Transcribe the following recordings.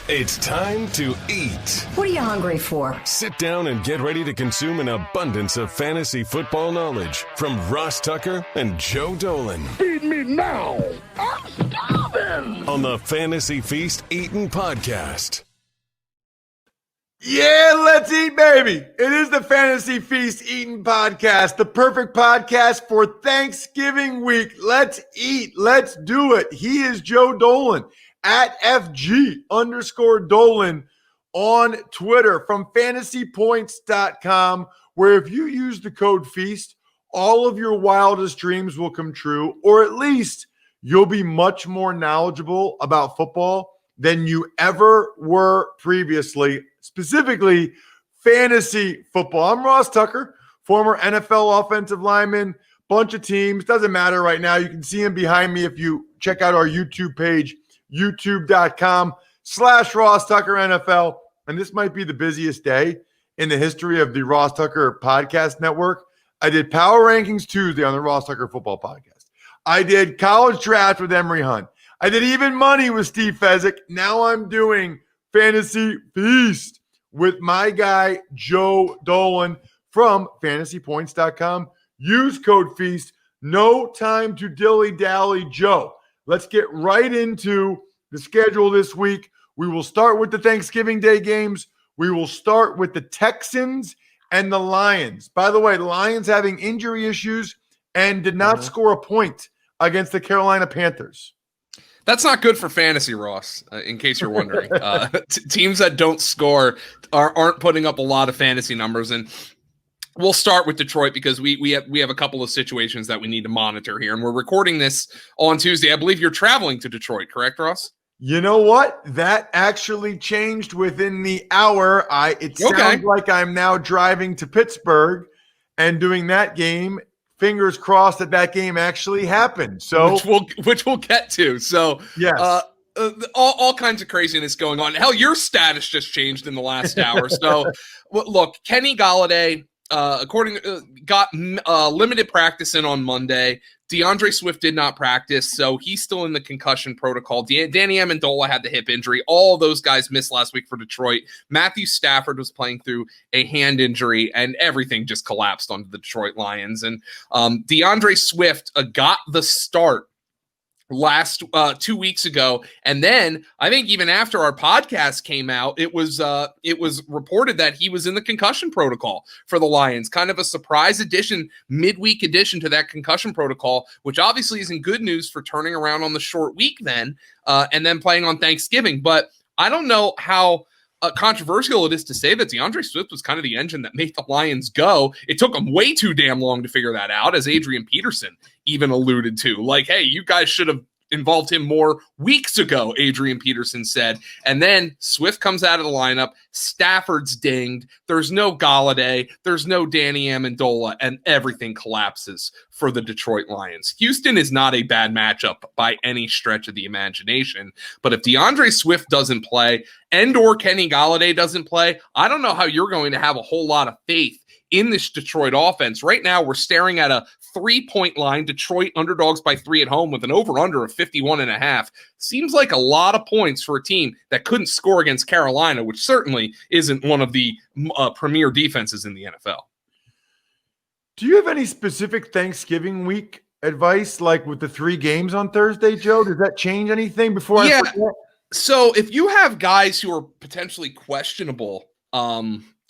It's time to eat. What are you hungry for? Sit down and get ready to consume an abundance of fantasy football knowledge from Ross Tucker and Joe Dolan. Feed me now. I'm starving. On the Fantasy Feast Eatin' Podcast. Yeah, let's eat, baby. It is the Fantasy Feast Eatin' Podcast, the perfect podcast for Thanksgiving week. Let's eat. Let's do it. He is Joe Dolan at FG_Dolan on Twitter from fantasypoints.com, where if you use the code FEAST, all of your wildest dreams will come true, or at least you'll be much more knowledgeable about football than you ever were previously, specifically fantasy football. I'm Ross Tucker, former NFL offensive lineman, bunch of teams. Doesn't matter right now. You can see him behind me if you check out our YouTube page, youtube.com/Ross Tucker NFL. And this might be the busiest day in the history of the Ross Tucker Podcast Network. I did Power Rankings Tuesday on the Ross Tucker Football Podcast. I did College Draft with Emery Hunt. I did Even Money with Steve Fezzik. Now I'm doing Fantasy Feast with my guy, Joe Dolan from fantasypoints.com. Use code FEAST. No time to dilly-dally, Joe. Let's get right into the schedule this week. We will start with the Thanksgiving Day games. We will start with the Texans and the Lions. By the way, the Lions having injury issues and did not score a point against the Carolina Panthers. That's not good for fantasy, Ross, in case you're wondering. Teams that don't score aren't putting up a lot of fantasy numbers. And we'll start with Detroit because we have a couple of situations that we need to monitor here. And we're recording this on Tuesday. I believe you're traveling to Detroit, correct, Ross? You know what? That actually changed within the hour. It sounds like I'm now driving to Pittsburgh and doing that game. Fingers crossed that game actually happened. So which we'll get to. So yes. All kinds of craziness going on. Hell, your status just changed in the last hour. So look, Kenny Golladay got limited practice in on Monday. DeAndre Swift did not practice, so he's still in the concussion protocol. Danny Amendola had the hip injury. All those guys missed last week for Detroit. Matthew Stafford was playing through a hand injury, and everything just collapsed onto the Detroit Lions. And DeAndre Swift got the start last 2 weeks ago, and then I think even after our podcast came out, it was reported that he was in the concussion protocol for the Lions. Kind of a surprise addition, midweek addition to that concussion protocol, which obviously isn't good news for turning around on the short week then, and then playing on Thanksgiving. But I don't know how controversial it is to say that DeAndre Swift was kind of the engine that made the Lions go. It took them way too damn long to figure that out, as Adrian Peterson even alluded to. Like, hey, you guys should have involved him more weeks ago, Adrian Peterson said. And then Swift comes out of the lineup. Stafford's dinged. There's no Golladay. There's no Danny Amendola, and everything collapses for the Detroit Lions. Houston is not a bad matchup by any stretch of the imagination. But if DeAndre Swift doesn't play and or Kenny Golladay doesn't play, I don't know how you're going to have a whole lot of faith in this Detroit offense. Right now, we're staring at a 3-point line. Detroit underdogs by 3 at home with an over-under of 51.5. Seems like a lot of points for a team that couldn't score against Carolina, which certainly isn't one of the premier defenses in the NFL. Do you have any specific Thanksgiving week advice, like with the 3 games on Thursday, Joe? Does that change anything before I forget? So if you have guys who are potentially questionable,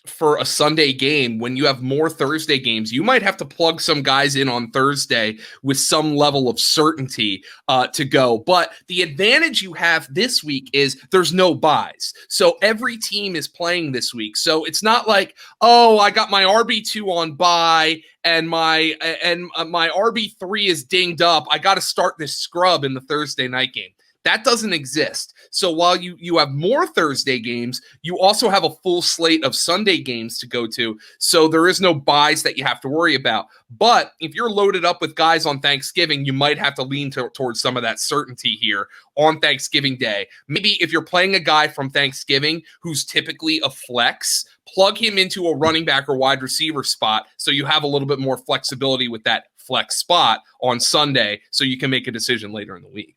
for a Sunday game, when you have more Thursday games, you might have to plug some guys in on Thursday with some level of certainty to go. But the advantage you have this week is there's no buys. So every team is playing this week. So it's not like, oh, I got my RB2 on bye and my RB3 is dinged up. I got to start this scrub in the Thursday night game. That doesn't exist. So while you have more Thursday games, you also have a full slate of Sunday games to go to. So there is no buys that you have to worry about. But if you're loaded up with guys on Thanksgiving, you might have to lean towards some of that certainty here on Thanksgiving Day. Maybe if you're playing a guy from Thanksgiving who's typically a flex, plug him into a running back or wide receiver spot so you have a little bit more flexibility with that flex spot on Sunday so you can make a decision later in the week.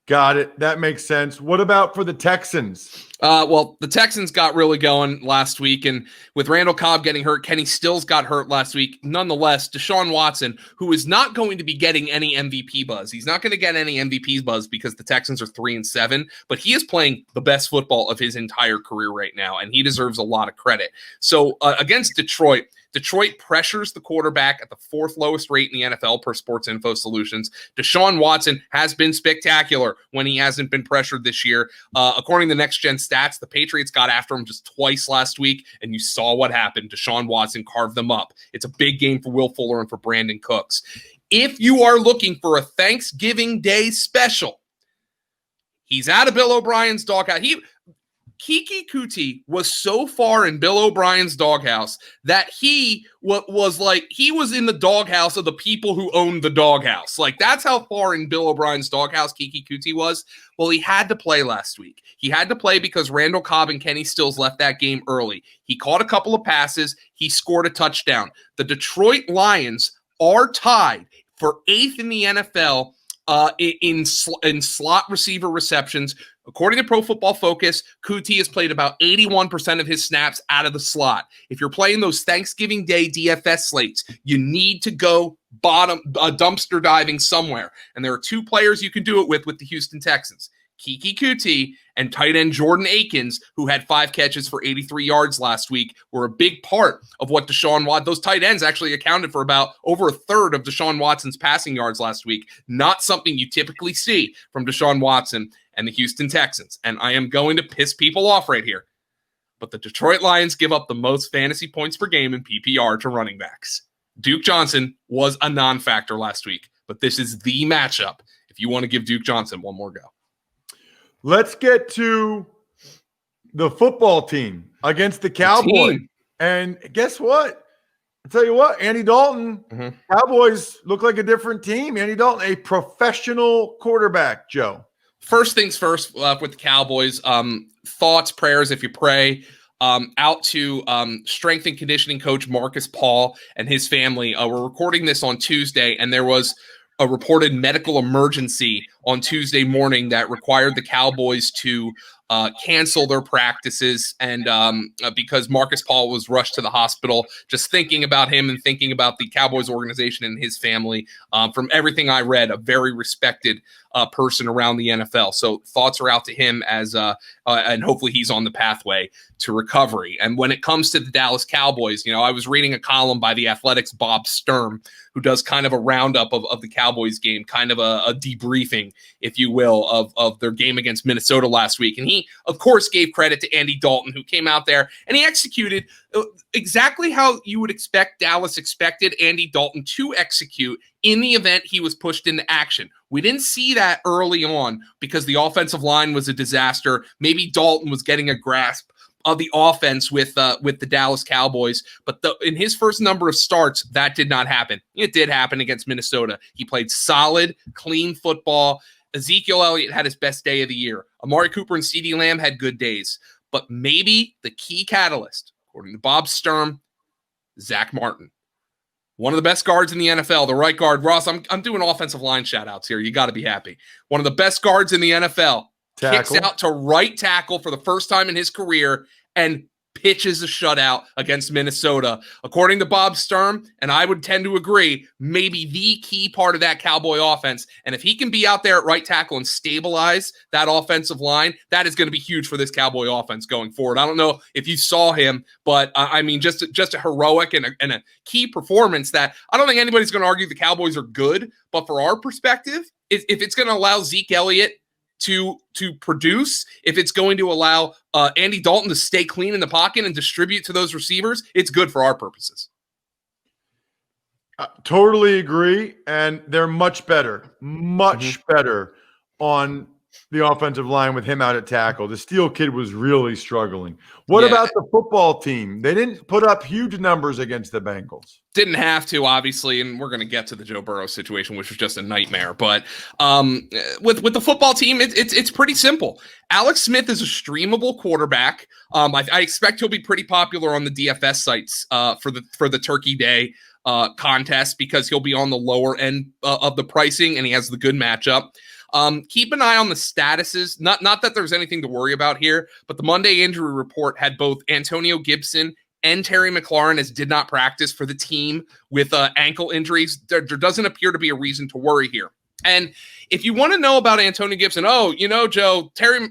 Got it. That makes sense. What about for the Texans? Well, the Texans got really going last week, and with Randall Cobb getting hurt, Kenny Stills got hurt last week. Nonetheless, Deshaun Watson, who is not going to be getting any MVP buzz, he's not going to get any MVP buzz because the Texans are 3-7, but he is playing the best football of his entire career right now, and he deserves a lot of credit. So against Detroit pressures the quarterback at the 4th lowest rate in the NFL per Sports Info Solutions. Deshaun Watson has been spectacular when he hasn't been pressured this year. According to Next Gen Stats, the Patriots got after him just twice last week, and you saw what happened. Deshaun Watson carved them up. It's a big game for Will Fuller and for Brandon Cooks. If you are looking for a Thanksgiving Day special, he's out of Bill O'Brien's doghouse. Kiki Kuti was so far in Bill O'Brien's doghouse that he was in the doghouse of the people who owned the doghouse. Like, that's how far in Bill O'Brien's doghouse Kiki Kuti was. Well, he had to play last week. He had to play because Randall Cobb and Kenny Stills left that game early. He caught a couple of passes. He scored a touchdown. The Detroit Lions are tied for 8th in the NFL in slot receiver receptions. According to Pro Football Focus, Kuti has played about 81% of his snaps out of the slot. If you're playing those Thanksgiving Day DFS slates, you need to go dumpster diving somewhere. And there are 2 players you can do it with the Houston Texans. Kiki Kuti and tight end Jordan Akins, who had 5 catches for 83 yards last week, were a big part of what Deshaun Watson, those tight ends actually accounted for about over a third of Deshaun Watson's passing yards last week. Not something you typically see from Deshaun Watson and the Houston Texans. And I am going to piss people off right here, but the Detroit Lions give up the most fantasy points per game in PPR to running backs. Duke Johnson was a non-factor last week, but this is the matchup if you want to give Duke Johnson one more go. Let's get to the football team against the Cowboys. And guess what? I'll tell you what, Andy Dalton, Cowboys look like a different team. Andy Dalton, a professional quarterback, Joe. First things first with the Cowboys, thoughts, prayers, if you pray, out to strength and conditioning coach Marcus Paul and his family. We're recording this on Tuesday, and there was a reported medical emergency on Tuesday morning that required the Cowboys to cancel their practices, and because Marcus Paul was rushed to the hospital. Just thinking about him and thinking about the Cowboys organization and his family, from everything I read, a very respected person around the NFL. So thoughts are out to him as and hopefully he's on the pathway to recovery. And when it comes to the Dallas Cowboys, I was reading a column by the Athletics' Bob Sturm, who does kind of a roundup of the Cowboys game, kind of a debriefing, if you will, of their game against Minnesota last week. And he, of course, gave credit to Andy Dalton, who came out there and he executed exactly how you would expect Dallas expected Andy Dalton to execute in the event he was pushed into action. We didn't see that early on because the offensive line was a disaster. Maybe Dalton was getting a grasp of the offense with the Dallas Cowboys, but in his first number of starts, that did not happen. It did happen against Minnesota. He played solid, clean football. Ezekiel Elliott had his best day of the year. Amari Cooper and CeeDee Lamb had good days, but maybe the key catalyst, according to Bob Sturm, Zach Martin. One of the best guards in the NFL, the right guard. Ross, I'm doing offensive line shout-outs here. You got to be happy. One of the best guards in the NFL. Kicks out to right tackle for the first time in his career and pitches a shutout against Minnesota. According to Bob Sturm, and I would tend to agree, maybe the key part of that Cowboy offense. And if he can be out there at right tackle and stabilize that offensive line, that is going to be huge for this Cowboy offense going forward. I don't know if you saw him, but I mean, just a heroic and a key performance that I don't think anybody's going to argue the Cowboys are good. But for our perspective, if it's going to allow Zeke Elliott to produce, if it's going to allow Andy Dalton to stay clean in the pocket and distribute to those receivers, it's good for our purposes. Totally agree. And they're much better on the offensive line with him out at tackle. The Steel kid was really struggling. What about the football team? They didn't put up huge numbers against the Bengals. Didn't have to, obviously, and we're going to get to the Joe Burrow situation, which was just a nightmare. But with the football team, it's pretty simple. Alex Smith is a streamable quarterback. I expect he'll be pretty popular on the DFS sites for the Turkey Day contest because he'll be on the lower end of the pricing and he has the good matchup. Keep an eye on the statuses. Not that there's anything to worry about here, but the Monday injury report had both Antonio Gibson and Terry McLaurin as did not practice for the team with ankle injuries. There doesn't appear to be a reason to worry here. And if you want to know about Antonio Gibson, Joe, J.D.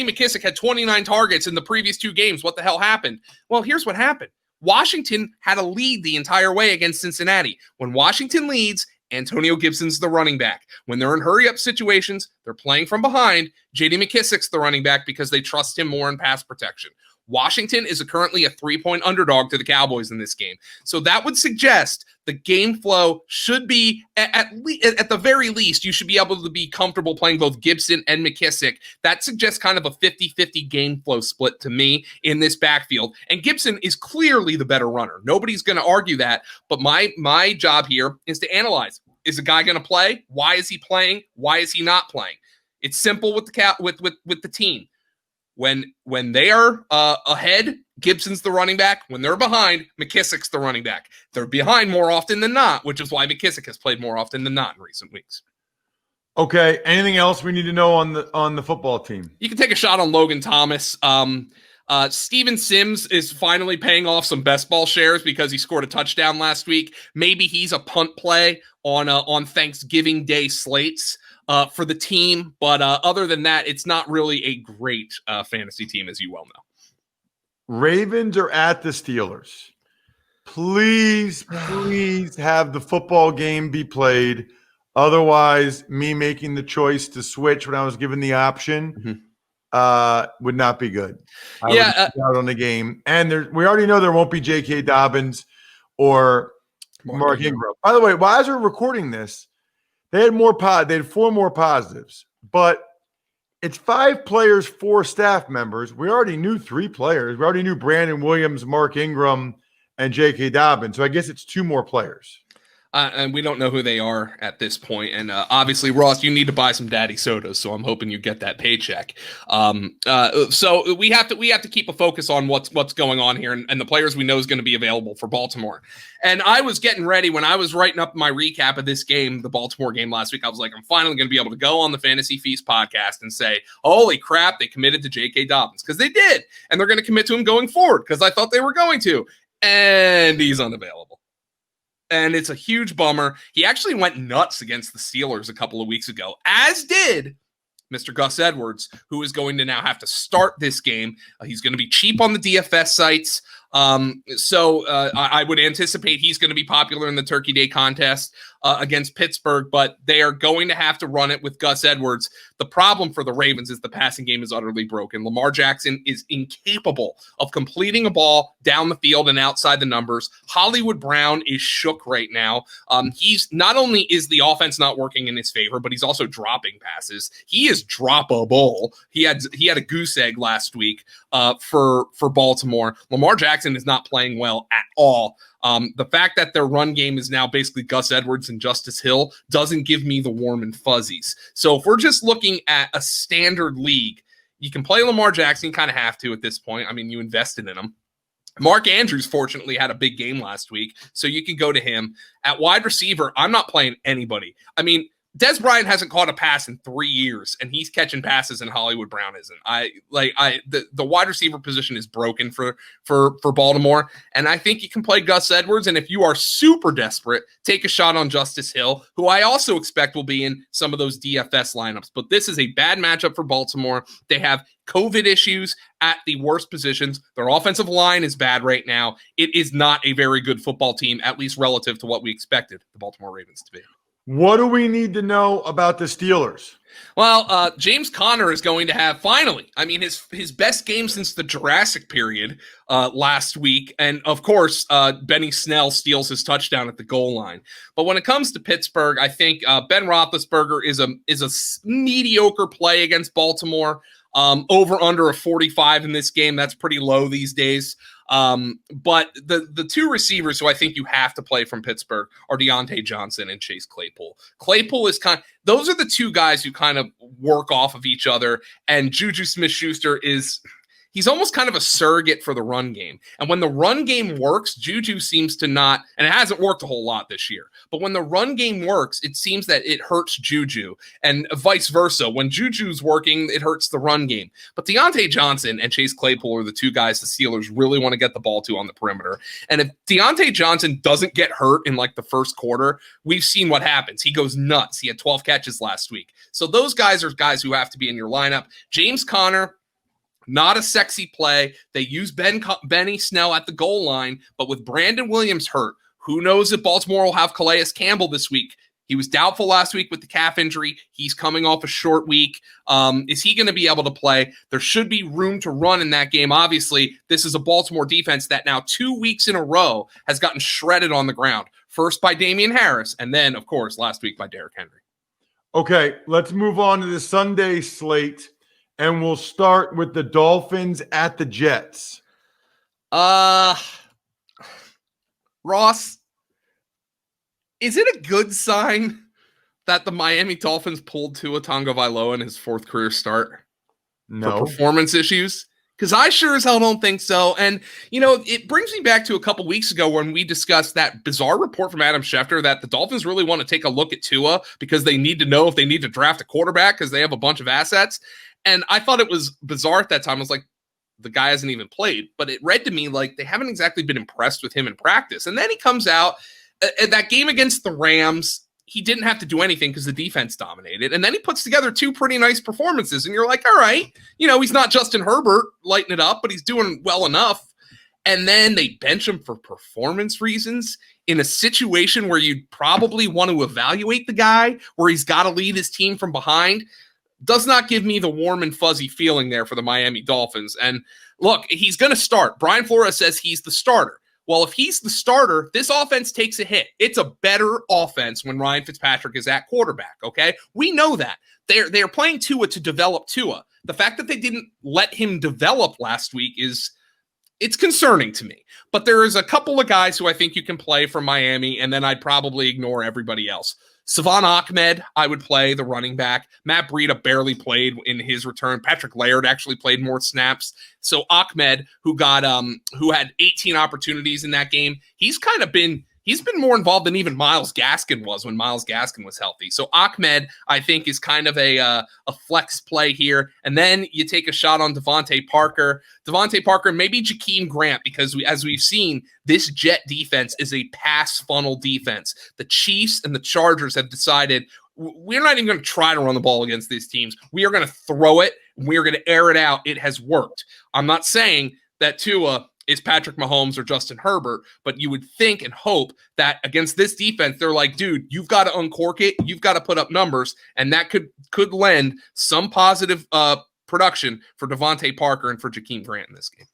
McKissic had 29 targets in the previous 2 games. What the hell happened? Well, here's what happened. Washington had a lead the entire way against Cincinnati. When Washington leads, Antonio Gibson's the running back. When they're in hurry-up situations, they're playing from behind. J.D. McKissic's the running back because they trust him more in pass protection. Washington is currently a 3-point underdog to the Cowboys in this game. So that would suggest the game flow should be, at the very least, you should be able to be comfortable playing both Gibson and McKissic. That suggests kind of a 50-50 game flow split to me in this backfield. And Gibson is clearly the better runner. Nobody's going to argue that. But my job here is to analyze. Is a guy going to play? Why is he playing? Why is he not playing? It's simple with the team. When they are ahead, Gibson's the running back. When they're behind, McKissic's the running back. They're behind more often than not, which is why McKissic has played more often than not in recent weeks. Okay. Anything else we need to know on the football team? You can take a shot on Logan Thomas. Steven Sims is finally paying off some best ball shares because he scored a touchdown last week. Maybe he's a punt play on Thanksgiving Day slates for the team. But other than that, it's not really a great fantasy team, as you well know. Ravens are at the Steelers. Please have the football game be played. Otherwise, me making the choice to switch when I was given the option would not be good. I would out on the game. And we already know there won't be J.K. Dobbins or Mark Ingram. By the way, as we're recording this, they had 4 more positives. But it's 5 players, 4 staff members. We already knew 3 players. We already knew Brandon Williams, Mark Ingram, and J.K. Dobbins. So I guess it's 2 more players. And we don't know who they are at this point. And obviously, Ross, you need to buy some daddy sodas, so I'm hoping you get that paycheck. So we have to keep a focus on what's going on here and the players we know is going to be available for Baltimore. And I was getting ready when I was writing up my recap of this game, the Baltimore game last week. I was like, I'm finally going to be able to go on the Fantasy Feast podcast and say, holy crap, they committed to J.K. Dobbins, because they did. And they're going to commit to him going forward because I thought they were going to. And he's unavailable. And it's a huge bummer. He actually went nuts against the Steelers a couple of weeks ago, as did Mr. Gus Edwards, who is going to now have to start this game. He's going to be cheap on the DFS sites. So I would anticipate he's going to be popular in the Turkey Day contest against Pittsburgh, but they are going to have to run it with Gus Edwards. The problem for the Ravens is the passing game is utterly broken. Lamar Jackson is incapable of completing a ball down the field and outside the numbers. Hollywood Brown is shook right now. He's not only is the offense not working in his favor, but he's also dropping passes. He is droppable. He had a goose egg last week for Baltimore. Lamar Jackson is not playing well at all. The fact that their run game is now basically Gus Edwards and Justice Hill doesn't give me the warm and fuzzies. So if we're just looking at a standard league, you can play Lamar Jackson. You kind of have to at this point. I mean, you invested in him. Mark Andrews, fortunately, had a big game last week, so you can go to him. At wide receiver, I'm not playing anybody. I mean, Des Bryant hasn't caught a pass in 3 years, and he's catching passes, and Hollywood Brown isn't. The wide receiver position is broken for Baltimore, and I think you can play Gus Edwards. And if you are super desperate, take a shot on Justice Hill, who I also expect will be in some of those DFS lineups. But this is a bad matchup for Baltimore. They have COVID issues at the worst positions. Their offensive line is bad right now. It is not a very good football team, at least relative to what we expected the Baltimore Ravens to be. What do we need to know about the Steelers? Well, James Conner is going to have finally, I mean, his best game since the Jurassic period last week. And of course, Benny Snell steals his touchdown at the goal line. But when it comes to Pittsburgh, I think Ben Roethlisberger is a mediocre play against Baltimore. Over under a 45 in this game. That's pretty low these days. But the 2 receivers who I think you have to play from Pittsburgh are Deontay Johnson and Chase Claypool. Claypool is those are the 2 guys who kind of work off of each other. And Juju Smith-Schuster he's almost kind of a surrogate for the run game. And when the run game works, Juju seems to not, and it hasn't worked a whole lot this year, but when the run game works, it seems that it hurts Juju, and vice versa. When Juju's working, it hurts the run game. But Deontay Johnson and Chase Claypool are the two guys the Steelers really want to get the ball to on the perimeter. And if Deontay Johnson doesn't get hurt in like the first quarter, we've seen what happens. He goes nuts. He had 12 catches last week. So those guys are guys who have to be in your lineup. James Conner, not a sexy play. They use Benny Snell at the goal line, but with Brandon Williams hurt, who knows if Baltimore will have Calais Campbell this week. He was doubtful last week with the calf injury. He's coming off a short week. Is he going to be able to play? There should be room to run in that game. Obviously, this is a Baltimore defense that now 2 weeks in a row has gotten shredded on the ground. First by Damian Harris, and then, of course, last week by Derrick Henry. Okay, let's move on to the Sunday slate. And we'll start with the Dolphins at the Jets. Ross, is it a good sign that the Miami Dolphins pulled Tua Tagovailoa in his fourth career start? No. For performance issues? Because I sure as hell don't think so. And, it brings me back to a couple weeks ago when we discussed that bizarre report from Adam Schefter that the Dolphins really want to take a look at Tua because they need to know if they need to draft a quarterback because they have a bunch of assets. And I thought it was bizarre at that time. I was like, the guy hasn't even played. But it read to me like they haven't exactly been impressed with him in practice. And then he comes out at that game against the Rams. He didn't have to do anything because the defense dominated. And then he puts together two pretty nice performances. And you're like, all right, he's not Justin Herbert lighting it up, but he's doing well enough. And then they bench him for performance reasons in a situation where you'd probably want to evaluate the guy, where he's got to lead his team from behind. Does not give me the warm and fuzzy feeling there for the Miami Dolphins. And look, he's going to start. Brian Flores says he's the starter. Well, if he's the starter, this offense takes a hit. It's a better offense when Ryan Fitzpatrick is at quarterback, okay? We know that. They're playing Tua to develop Tua. The fact that they didn't let him develop last week it's concerning to me. But there is a couple of guys who I think you can play for Miami, and then I'd probably ignore everybody else. Savon Ahmed, I would play the running back. Matt Breida barely played in his return. Patrick Laird actually played more snaps. So Ahmed, who had 18 opportunities in that game, he's been more involved than even Myles Gaskin was when Myles Gaskin was healthy. So Ahmed, I think, is kind of a flex play here. And then you take a shot on Devontae Parker. Maybe Jakeem Grant, because as we've seen, this Jet defense is a pass funnel defense. The Chiefs and the Chargers have decided we're not even going to try to run the ball against these teams. We are going to throw it. We're going to air it out. It has worked. I'm not saying that Tua is Patrick Mahomes or Justin Herbert, but you would think and hope that against this defense, they're like, dude, you've got to uncork it. You've got to put up numbers, and that could lend some positive production for Devontae Parker and for Jakeem Grant in this game.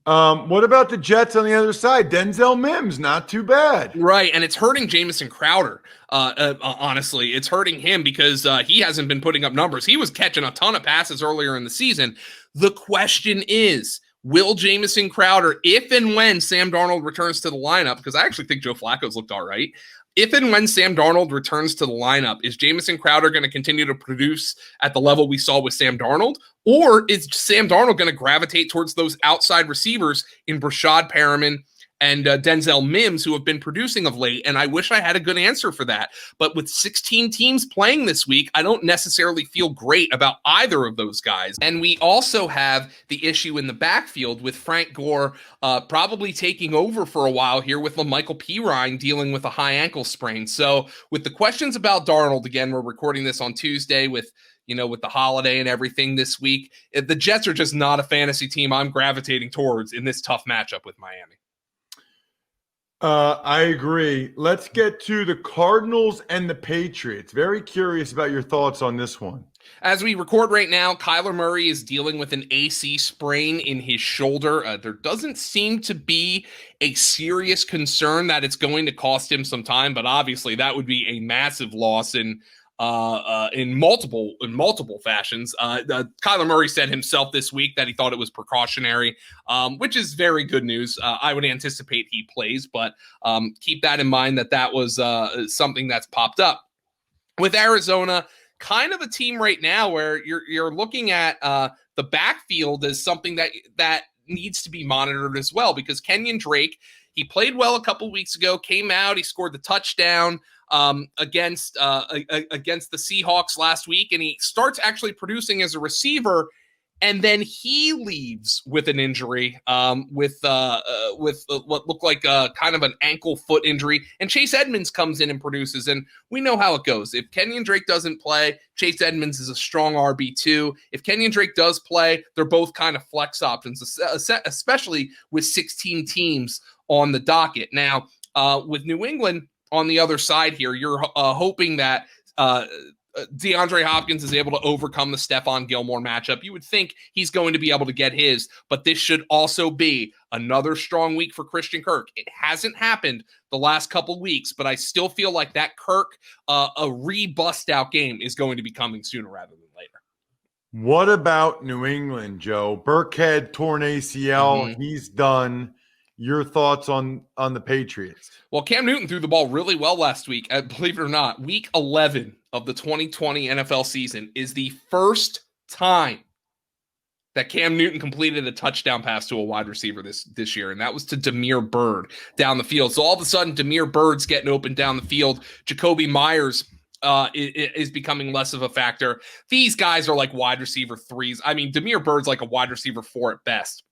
What about the Jets on the other side? Denzel Mims, not too bad. Right, and it's hurting Jamison Crowder, honestly. It's hurting him because he hasn't been putting up numbers. He was catching a ton of passes earlier in the season. The question is, will Jamison Crowder, if and when Sam Darnold returns to the lineup, because I actually think Joe Flacco's looked all right, if and when Sam Darnold returns to the lineup, is Jamison Crowder going to continue to produce at the level we saw with Sam Darnold? Or is Sam Darnold going to gravitate towards those outside receivers in Brashad Perriman and Denzel Mims, who have been producing of late? And I wish I had a good answer for that. But with 16 teams playing this week, I don't necessarily feel great about either of those guys. And we also have the issue in the backfield with Frank Gore probably taking over for a while here with Michael Pirine dealing with a high ankle sprain. So with the questions about Darnold, again, we're recording this on Tuesday with the holiday and everything this week. The Jets are just not a fantasy team I'm gravitating towards in this tough matchup with Miami. I agree. Let's get to the Cardinals and the Patriots. Very curious about your thoughts on this one. As we record right now, Kyler Murray is dealing with an AC sprain in his shoulder. There doesn't seem to be a serious concern that it's going to cost him some time, but obviously that would be a massive loss in multiple fashions. Kyler Murray said himself this week that he thought it was precautionary, which is very good news. I would anticipate he plays, but keep that in mind that was something that's popped up. With Arizona, kind of a team right now where you're looking at the backfield as something that needs to be monitored as well, because Kenyon Drake, he played well a couple weeks ago, came out, he scored the touchdown against the Seahawks last week, and he starts actually producing as a receiver, and then he leaves with an injury, with what looked like kind of an ankle foot injury, and Chase Edmonds comes in and produces, and we know how it goes. If Kenyon Drake doesn't play, Chase Edmonds is a strong RB2. If Kenyon Drake does play, they're both kind of flex options, especially with 16 teams on the docket. Now, with New England on the other side here, you're hoping that DeAndre Hopkins is able to overcome the Stephon Gilmore matchup. You would think he's going to be able to get his, but this should also be another strong week for Christian Kirk. It hasn't happened the last couple weeks, but I still feel like that Kirk, a re-bust out game is going to be coming sooner rather than later. What about New England, Joe? Burkhead torn ACL. He's done. Your thoughts on the Patriots? Well, Cam Newton threw the ball really well last week. Believe it or not, week 11 of the 2020 NFL season is the first time that Cam Newton completed a touchdown pass to a wide receiver this year, and that was to Damiere Byrd down the field. So all of a sudden, Damiere Byrd's getting open down the field. Jacoby Myers is becoming less of a factor. These guys are like wide receiver threes. I mean, Damiere Byrd's like a wide receiver 4 at best.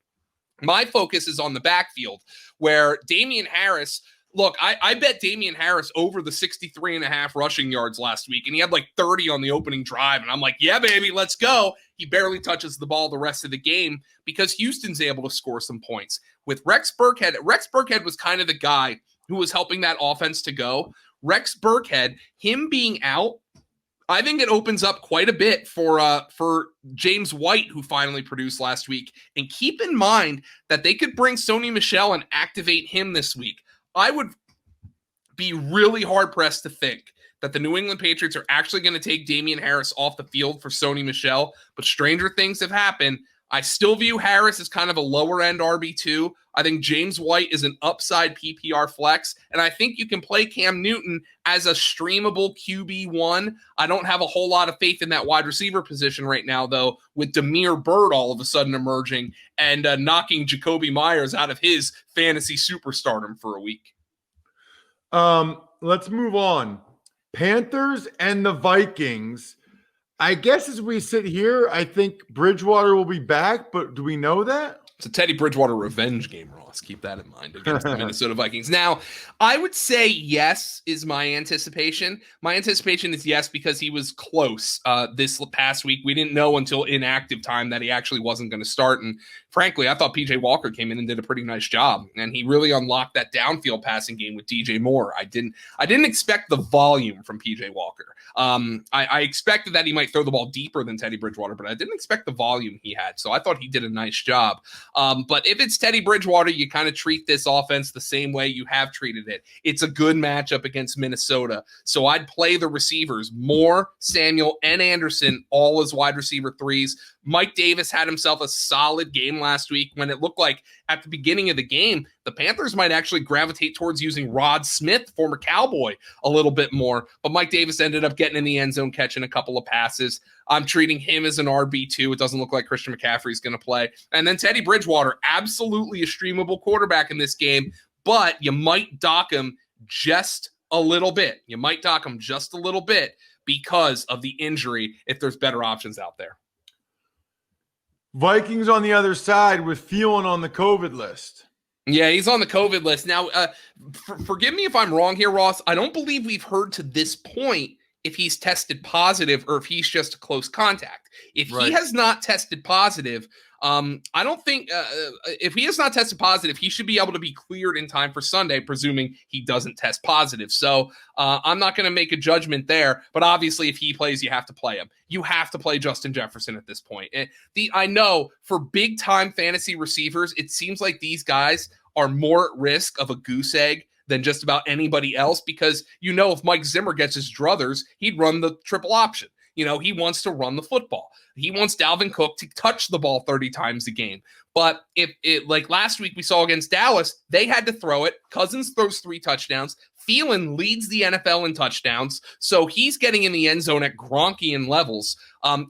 My focus is on the backfield, where Damian Harris, look, I bet Damian Harris over the 63.5 rushing yards last week, and he had like 30 on the opening drive, and I'm like, yeah, baby, let's go. He barely touches the ball the rest of the game because Houston's able to score some points. With Rex Burkhead was kind of the guy who was helping that offense to go. Rex Burkhead, him being out, I think it opens up quite a bit for James White, who finally produced last week. And keep in mind that they could bring Sony Michel and activate him this week. I would be really hard-pressed to think that the New England Patriots are actually going to take Damian Harris off the field for Sony Michel, but stranger things have happened. I still view Harris as kind of a lower-end RB2. I think James White is an upside PPR flex, and I think you can play Cam Newton as a streamable QB1. I don't have a whole lot of faith in that wide receiver position right now, though, with Damiere Byrd all of a sudden emerging and knocking Jacoby Myers out of his fantasy superstardom for a week. Let's move on. Panthers and the Vikings. I guess as we sit here, I think Bridgewater will be back, but do we know that? It's a Teddy Bridgewater revenge game, Ross. Keep that in mind against the Minnesota Vikings. Now, I would say yes is my anticipation. My anticipation is yes because he was close this past week. We didn't know until inactive time that he actually wasn't going to start. And frankly, I thought PJ Walker came in and did a pretty nice job. And he really unlocked that downfield passing game with DJ Moore. I didn't expect the volume from PJ Walker. I expected that he might throw the ball deeper than Teddy Bridgewater, but I didn't expect the volume he had. So I thought he did a nice job. But if it's Teddy Bridgewater, you kind of treat this offense the same way you have treated it. It's a good matchup against Minnesota. So I'd play the receivers, Moore, Samuel, and Anderson, all as wide receiver threes. Mike Davis had himself a solid game last week when it looked like at the beginning of the game, the Panthers might actually gravitate towards using Rod Smith, former Cowboy, a little bit more. But Mike Davis ended up getting in the end zone, catching a couple of passes. I'm treating him as an RB2. It doesn't look like Christian McCaffrey is going to play. And then Teddy Bridgewater, absolutely a streamable quarterback in this game, but you might dock him just a little bit. You might dock him just a little bit because of the injury if there's better options out there. Vikings on the other side with Thielen on the COVID list. Yeah, he's on the COVID list. Now, forgive me if I'm wrong here, Ross. I don't believe we've heard to this point if he's tested positive or if he's just a close contact. If he has not tested positive, I don't think if he has not tested positive, he should be able to be cleared in time for Sunday, presuming he doesn't test positive. So I'm not going to make a judgment there. But obviously, if he plays, you have to play him. You have to play Justin Jefferson at this point. And I know for big time fantasy receivers, it seems like these guys are more at risk of a goose egg than just about anybody else because, if Mike Zimmer gets his druthers, he'd run the triple option. He wants to run the football. He wants Dalvin Cook to touch the ball 30 times a game. But if it, like last week we saw against Dallas, they had to throw it. Cousins throws 3 touchdowns. Thielen leads the NFL in touchdowns, so he's getting in the end zone at Gronkian levels.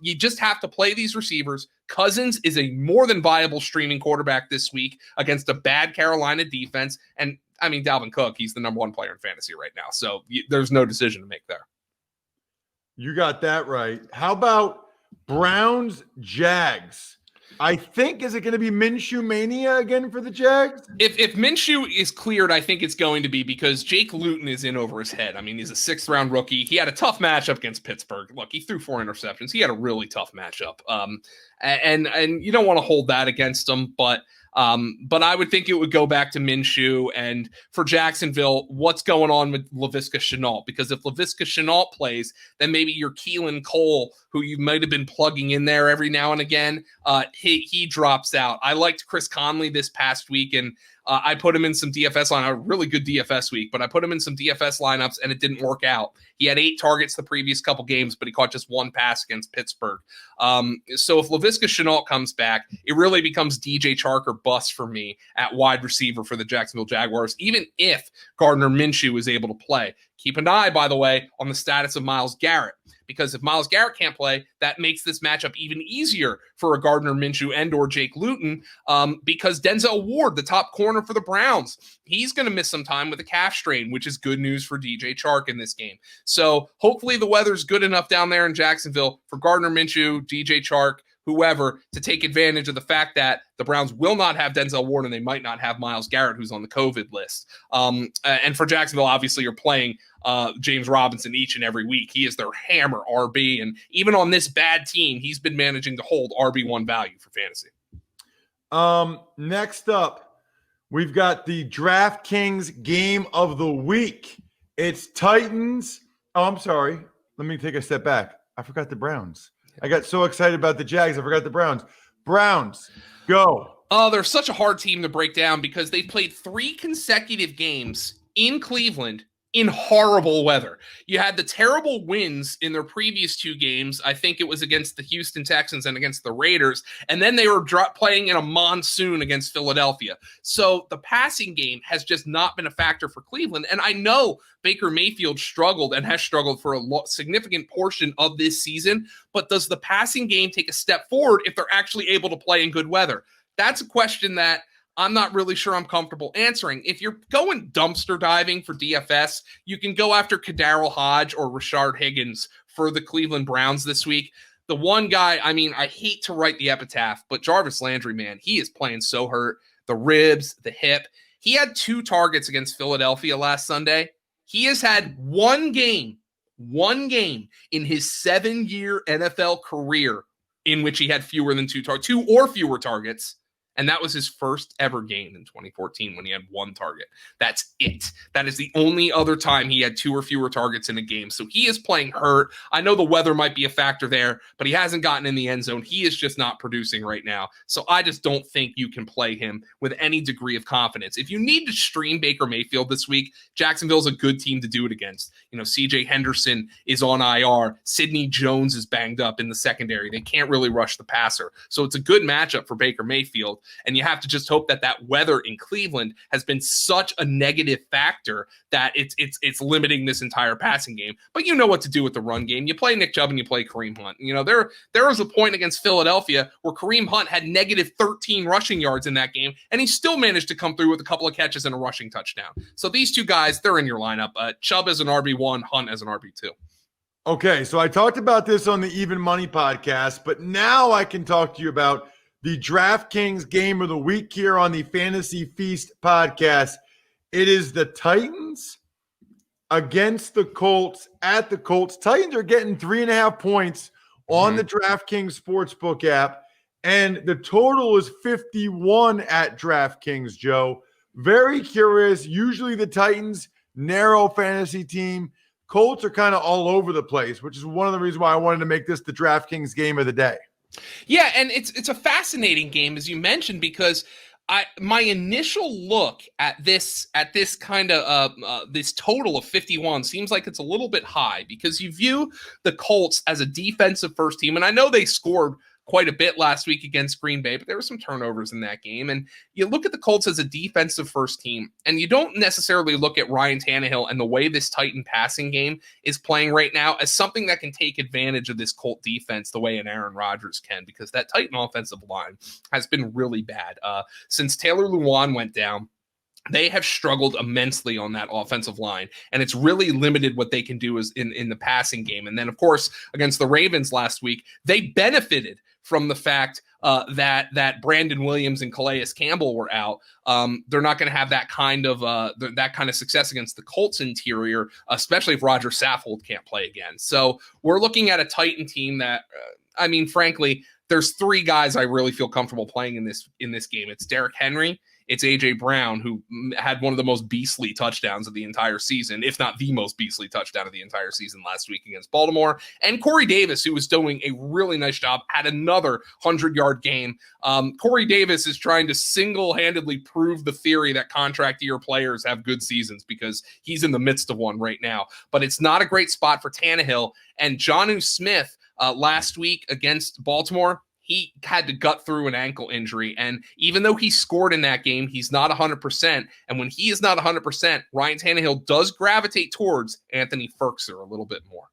You just have to play these receivers. Cousins is a more than viable streaming quarterback this week against a bad Carolina defense. And, I mean, Dalvin Cook, he's the number one player in fantasy right now, so there's no decision to make there. You got that right. How about Browns, Jags? I think, is it going to be Minshew mania again for the Jags? If Minshew is cleared, I think it's going to be because Jake Luton is in over his head. I mean, he's a 6th-round rookie. He had a tough matchup against Pittsburgh. Look, he threw 4 interceptions. He had a really tough matchup. And you don't want to hold that against him, but I would think it would go back to Minshew. And for Jacksonville, what's going on with Laviska Shenault? Because if Laviska Shenault plays, then maybe your Keelan Cole, who you might have been plugging in there every now and again, he drops out. I liked Chris Conley this past week, and I put him in some DFS line, a really good DFS week, but I put him in some DFS lineups and it didn't work out. He had 8 targets the previous couple games, but he caught just 1 pass against Pittsburgh. So if Laviska Shenault comes back, it really becomes DJ Chark or bust for me at wide receiver for the Jacksonville Jaguars, even if Gardner Minshew is able to play. Keep an eye, by the way, on the status of Myles Garrett, because if Myles Garrett can't play, that makes this matchup even easier for a Gardner Minshew and or Jake Luton, because Denzel Ward, the top corner for the Browns, he's going to miss some time with a calf strain, which is good news for DJ Chark in this game. So hopefully the weather's good enough down there in Jacksonville for Gardner Minshew, DJ Chark, whoever, to take advantage of the fact that the Browns will not have Denzel Ward and they might not have Myles Garrett, who's on the COVID list. And for Jacksonville, obviously, you're playing James Robinson each and every week. He is their hammer RB. And even on this bad team, he's been managing to hold RB1 value for fantasy. Next up, we've got the DraftKings game of the week. It's Titans. Oh, I'm sorry. Let me take a step back. I forgot the Browns. I got so excited about the Jags, I forgot the Browns. Browns, go. Oh, they're such a hard team to break down because they've played 3 consecutive games in Cleveland in horrible weather. You had the terrible wins in their previous 2 games. I think it was against the Houston Texans and against the Raiders. And then they were playing in a monsoon against Philadelphia. So the passing game has just not been a factor for Cleveland. And I know Baker Mayfield struggled and has struggled for a significant portion of this season. But does the passing game take a step forward if they're actually able to play in good weather? That's a question that I'm not really sure I'm comfortable answering. If you're going dumpster diving for DFS, you can go after Kadarrell Hodge or Rashard Higgins for the Cleveland Browns this week. The one guy, I mean, I hate to write the epitaph, but Jarvis Landry, man, he is playing so hurt. The ribs, the hip. He had 2 targets against Philadelphia last Sunday. He has had one game in his 7-year NFL career in which he had fewer than 2 or fewer targets. And that was his first ever game in 2014 when he had 1 target. That's it. That is the only other time he had 2 or fewer targets in a game. So he is playing hurt. I know the weather might be a factor there, but he hasn't gotten in the end zone. He is just not producing right now. So I just don't think you can play him with any degree of confidence. If you need to stream Baker Mayfield this week, Jacksonville's a good team to do it against. You know, CJ Henderson is on IR. Sidney Jones is banged up in the secondary. They can't really rush the passer. So it's a good matchup for Baker Mayfield. And you have to just hope that that weather in Cleveland has been such a negative factor that it's limiting this entire passing game. But you know what to do with the run game. You play Nick Chubb and you play Kareem Hunt. You know, there was a point against Philadelphia where Kareem Hunt had negative 13 rushing yards in that game, and he still managed to come through with a couple of catches and a rushing touchdown. So these 2 guys, they're in your lineup. Chubb as an RB1, Hunt as an RB2. Okay, so I talked about this on the Even Money podcast, but now I can talk to you about the DraftKings game of the week here on the Fantasy Feast podcast. It is the Titans against the Colts at the Colts. Titans are getting 3.5 points on the DraftKings Sportsbook app, and the total is 51 at DraftKings, Joe. Very curious. Usually the Titans, narrow fantasy team. Colts are kind of all over the place, which is one of the reasons why I wanted to make this the DraftKings game of the day. Yeah, and it's a fascinating game, as you mentioned, because my initial look at this kind of this total of 51 seems like it's a little bit high because you view the Colts as a defensive first team, and I know they scored quite a bit last week against Green Bay, but there were some turnovers in that game. And you look at the Colts as a defensive first team, and you don't necessarily look at Ryan Tannehill and the way this Titan passing game is playing right now as something that can take advantage of this Colt defense the way an Aaron Rodgers can, because that Titan offensive line has been really bad. Since Taylor Lewan went down, they have struggled immensely on that offensive line, and it's really limited what they can do is in the passing game. And then, of course, against the Ravens last week, they benefited from the fact that Brandon Williams and Calais Campbell were out. They're not going to have that kind of success against the Colts interior, especially if Roger Saffold can't play again. So we're looking at a Titan team that, frankly, there's three guys I really feel comfortable playing in this game. It's Derrick Henry, it's A.J. Brown, who had one of the most beastly touchdowns of the entire season, if not the most beastly touchdown of the entire season last week against Baltimore, and Corey Davis, who was doing a really nice job, had another 100-yard game. Corey Davis is trying to single-handedly prove the theory that contract year players have good seasons, because he's in the midst of one right now. But it's not a great spot for Tannehill. And Jonnu Smith last week against Baltimore, he had to gut through an ankle injury. And even though he scored in that game, he's not 100%. And when he is not 100%, Ryan Tannehill does gravitate towards Anthony Firkser a little bit more.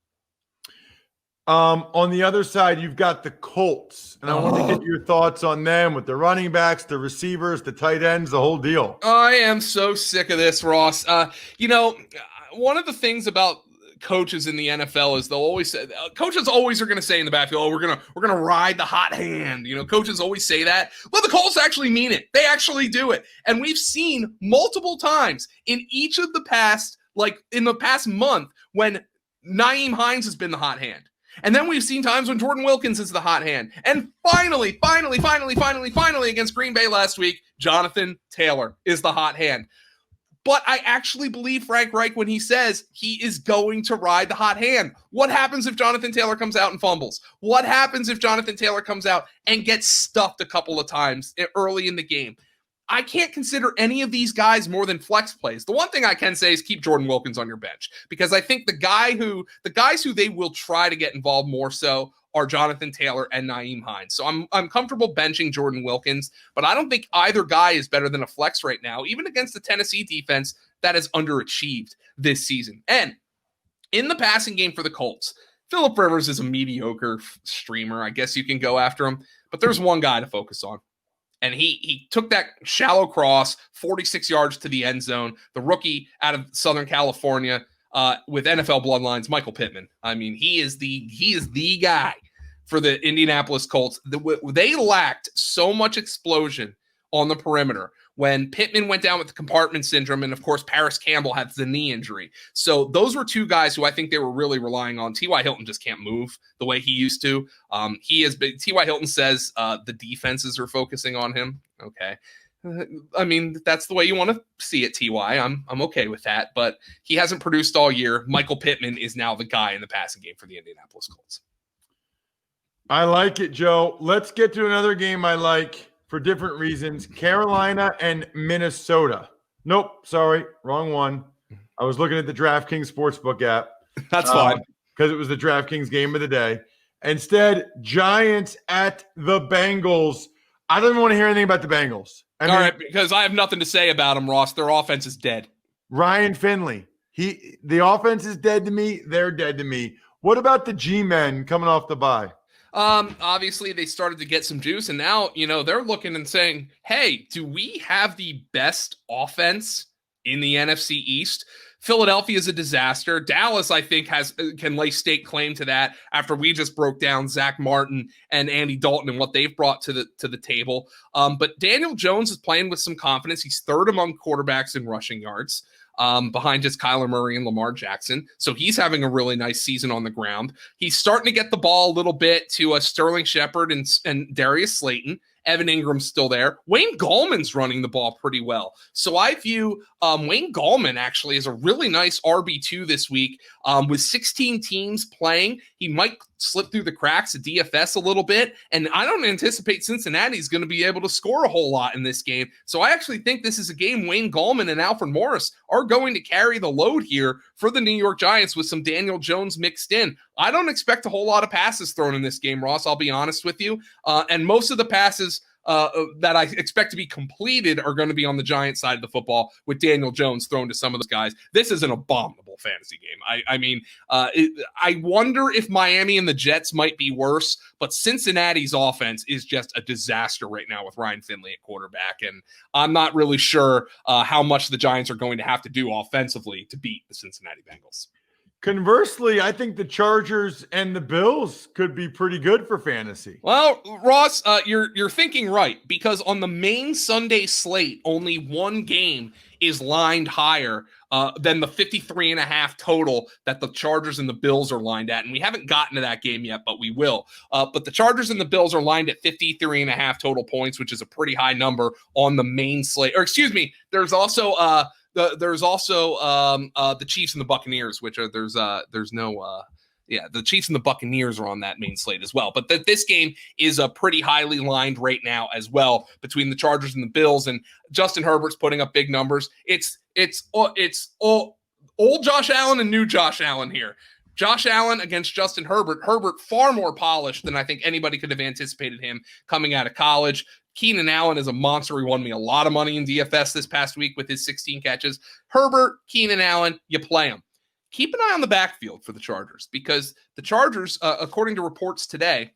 On the other side, you've got the Colts. And I want to get your thoughts on them with the running backs, the receivers, the tight ends, the whole deal. I am so sick of this, Ross. One of the things about coaches in the NFL is they'll always say, coaches always are going to say in the backfield, we're going to ride the hot hand. Coaches always say that. Well, the Colts actually mean it. They actually do it. And we've seen multiple times in each of the past, like in the past month, when Nyheim Hines has been the hot hand. And then we've seen times when Jordan Wilkins is the hot hand. And finally, against Green Bay last week, Jonathan Taylor is the hot hand. But I actually believe Frank Reich when he says he is going to ride the hot hand. What happens if Jonathan Taylor comes out and fumbles? What happens if Jonathan Taylor comes out and gets stuffed a couple of times early in the game? I can't consider any of these guys more than flex plays. The one thing I can say is keep Jordan Wilkins on your bench, because I think the guys who they will try to get involved more so are Jonathan Taylor and Nyheim Hines. So I'm comfortable benching Jordan Wilkins, but I don't think either guy is better than a flex right now, even against the Tennessee defense that has underachieved this season. And in the passing game for the Colts, Phillip Rivers is a mediocre streamer. I guess you can go after him, but there's one guy to focus on. And he took that shallow cross, 46 yards to the end zone, the rookie out of Southern California, with NFL bloodlines, Michael Pittman. He is the guy for the Indianapolis Colts. They lacked so much explosion on the perimeter when Pittman went down with the compartment syndrome, and of course Paris Campbell had the knee injury. So those were two guys who I think they were really relying on. T.Y. Hilton just can't move the way he used to. T.Y. Hilton says the defenses are focusing on him. Okay. That's the way you want to see it, T.Y. I'm okay with that, but he hasn't produced all year. Michael Pittman is now the guy in the passing game for the Indianapolis Colts. I like it, Joe. Let's get to another game I like for different reasons. Carolina and Minnesota. Nope, sorry, wrong one. I was looking at the DraftKings Sportsbook app. That's fine. Because it was the DraftKings game of the day. Instead, Giants at the Bengals. I don't even want to hear anything about the Bengals. All right, because I have nothing to say about them, Ross. Their offense is dead. Ryan Finley. The offense is dead to me. They're dead to me. What about the G-men coming off the bye? Obviously they started to get some juice, and now, they're looking and saying, hey, do we have the best offense in the NFC East? Philadelphia is a disaster. Dallas, I think, can lay stake claim to that after we just broke down Zach Martin and Andy Dalton and what they've brought to the table. But Daniel Jones is playing with some confidence. He's third among quarterbacks in rushing yards, behind just Kyler Murray and Lamar Jackson. So he's having a really nice season on the ground. He's starting to get the ball a little bit to Sterling Shepard and Darius Slayton. Evan Ingram's still there. Wayne Gallman's running the ball pretty well. So I view Wayne Gallman actually as a really nice RB2 this week. With 16 teams playing, he might slipped through the cracks of DFS a little bit, and I don't anticipate Cincinnati is going to be able to score a whole lot in this game. So I actually think this is a game Wayne Gallman and Alfred Morris are going to carry the load here for the New York Giants with some Daniel Jones mixed in. I don't expect a whole lot of passes thrown in this game, Ross, I'll be honest with you. And most of the passes that I expect to be completed are going to be on the Giants side of the football with Daniel Jones thrown to some of those guys. This is an abominable fantasy game. I wonder if Miami and the Jets might be worse, but Cincinnati's offense is just a disaster right now with Ryan Finley at quarterback, and I'm not really sure how much the Giants are going to have to do offensively to beat the Cincinnati Bengals. Conversely, I think the Chargers and the Bills could be pretty good for fantasy. Well, Ross, you're thinking right, because on the main Sunday slate, only one game is lined higher than the 53.5 total that the Chargers and the Bills are lined at. And we haven't gotten to that game yet, but we will. But the Chargers and the Bills are lined at 53.5 total points, which is a pretty high number on the main slate. Or excuse me, there's also the Chiefs and the Buccaneers, which are the Chiefs and the Buccaneers are on that main slate as well. But this game is pretty highly lined right now as well between the Chargers and the Bills, and Justin Herbert's putting up big numbers. It's old Josh Allen and new Josh Allen here. Josh Allen against Justin Herbert. Herbert far more polished than I think anybody could have anticipated him coming out of college. Keenan Allen is a monster. He won me a lot of money in DFS this past week with his 16 catches. Herbert, Keenan Allen, you play them. Keep an eye on the backfield for the Chargers, because the Chargers, according to reports today,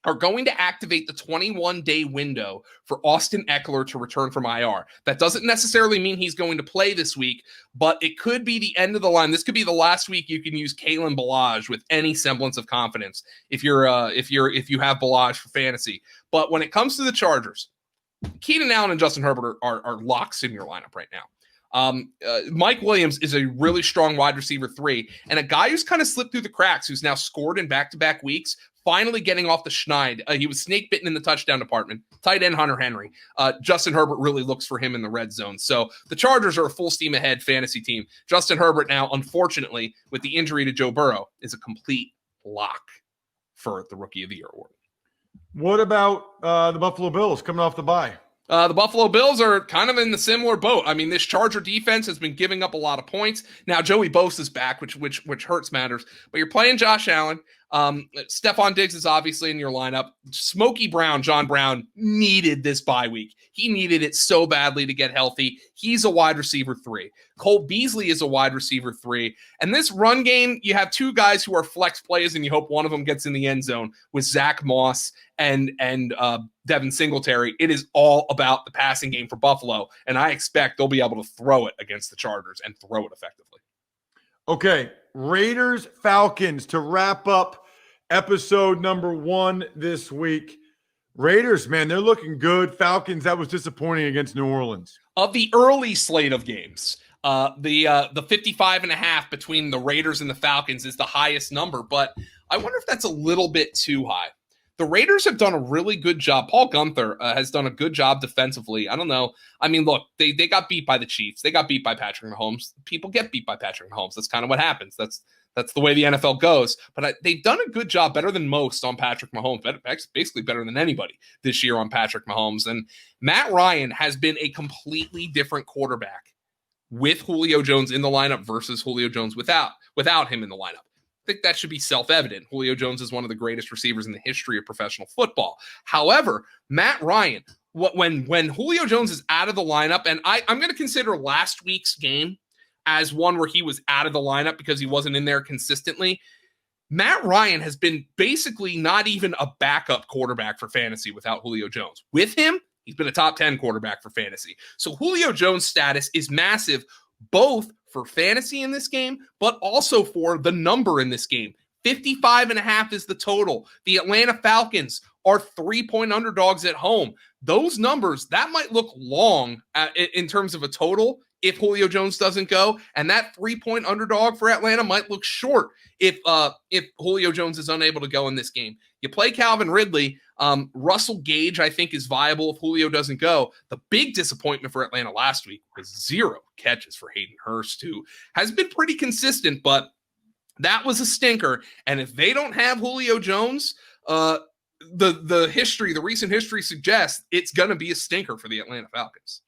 are going to activate the 21-day window for Austin Eckler to return from IR. That doesn't necessarily mean he's going to play this week, but it could be the end of the line. This could be the last week you can use Kalen Ballage with any semblance of confidence if you have Ballage for fantasy. But when it comes to the Chargers, Keenan Allen and Justin Herbert are locks in your lineup right now. Mike Williams is a really strong wide receiver 3, and a guy who's kind of slipped through the cracks, who's now scored in back-to-back weeks, finally getting off the schneid. He was snake bitten in the touchdown department. Tight end Hunter Henry. Justin Herbert really looks for him in the red zone. So the Chargers are a full steam ahead fantasy team. Justin Herbert now, unfortunately, with the injury to Joe Burrow, is a complete lock for the Rookie of the Year award. What about the Buffalo Bills coming off the bye? The Buffalo Bills are kind of in the similar boat. I mean, this Charger defense has been giving up a lot of points. Now, Joey Bosa's back, which hurts matters. But you're playing Josh Allen. Stephon Diggs is obviously in your lineup. Smokey Brown, John Brown, needed this bye week. He needed it so badly to get healthy. He's a wide receiver 3. Cole Beasley is a wide receiver 3. And this run game, you have two guys who are flex plays, and you hope one of them gets in the end zone with Zach Moss and Devin Singletary. It is all about the passing game for Buffalo, and I expect they'll be able to throw it against the Chargers and throw it effectively. Okay, Raiders, Falcons to wrap up episode number 1 this week. Raiders, man, they're looking good. Falcons, that was disappointing against New Orleans. Of the early slate of games, the 55.5 between the Raiders and the Falcons is the highest number, but I wonder if that's a little bit too high. The Raiders have done a really good job. Paul Gunther has done a good job defensively. I don't know. I mean, look, they got beat by the Chiefs. They got beat by Patrick Mahomes. People get beat by Patrick Mahomes. That's kind of what happens. That's the way the NFL goes. But they've done a good job, better than most on Patrick Mahomes, basically better than anybody this year on Patrick Mahomes. And Matt Ryan has been a completely different quarterback with Julio Jones in the lineup versus Julio Jones without him in the lineup. I think that should be self-evident. Julio Jones is one of the greatest receivers in the history of professional football. However, Matt Ryan, when Julio Jones is out of the lineup, and I'm going to consider last week's game as one where he was out of the lineup because he wasn't in there consistently, Matt Ryan has been basically not even a backup quarterback for fantasy without Julio Jones. With him, he's been a top 10 quarterback for fantasy. So Julio Jones' status is massive, both for fantasy in this game, but also for the number in this game. 55.5 is the total. The Atlanta Falcons are 3-point underdogs at home. Those numbers, that might look long in terms of a total if Julio Jones doesn't go, and that 3-point underdog for Atlanta might look short if Julio Jones is unable to go in this game. You play Calvin Ridley. Russell Gage, I think, is viable if Julio doesn't go. The big disappointment for Atlanta last week was 0 catches for Hayden Hurst, who has been pretty consistent, but That was a stinker. And if they don't have Julio Jones, the recent history suggests it's going to be a stinker for the Atlanta Falcons.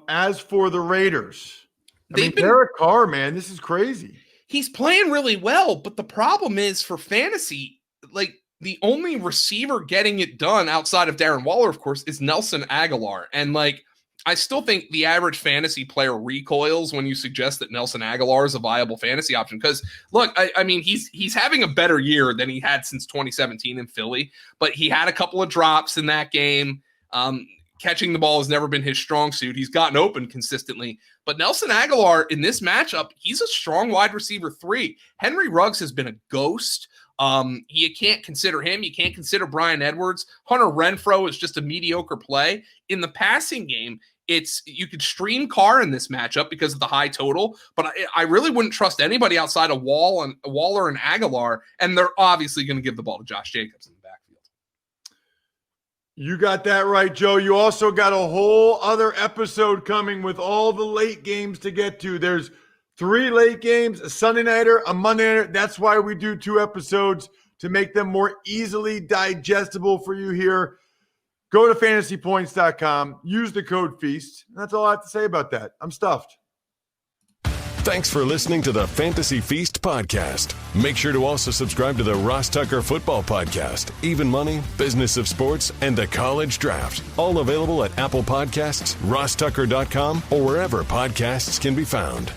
As for the Raiders, Derek Carr, man, this is crazy. He's playing really well, but the problem is for fantasy, like the only receiver getting it done outside of Darren Waller, of course, is Nelson Aguilar. And like, I still think the average fantasy player recoils when you suggest that Nelson Aguilar is a viable fantasy option. Because look, I mean, he's having a better year than he had since 2017 in Philly, but he had a couple of drops in that game. Catching the ball has never been his strong suit. He's gotten open consistently. But Nelson Aguilar in this matchup, he's a strong wide receiver 3. Henry Ruggs has been a ghost. You can't consider him. You can't consider Bryan Edwards. Hunter Renfrow is just a mediocre play. In the passing game, you could stream Carr in this matchup because of the high total, but I really wouldn't trust anybody outside of Waller and Aguilar, and they're obviously going to give the ball to Josh Jacobs in the backfield. You got that right, Joe. You also got a whole other episode coming with all the late games to get to. There's 3 late games, a Sunday nighter, a Monday nighter. That's why we do 2 episodes, to make them more easily digestible for you here. Go to fantasypoints.com, use the code FEAST. That's all I have to say about that. I'm stuffed. Thanks for listening to the Fantasy Feast podcast. Make sure to also subscribe to the Ross Tucker Football Podcast, Even Money, Business of Sports, and the College Draft. All available at Apple Podcasts, rosstucker.com, or wherever podcasts can be found.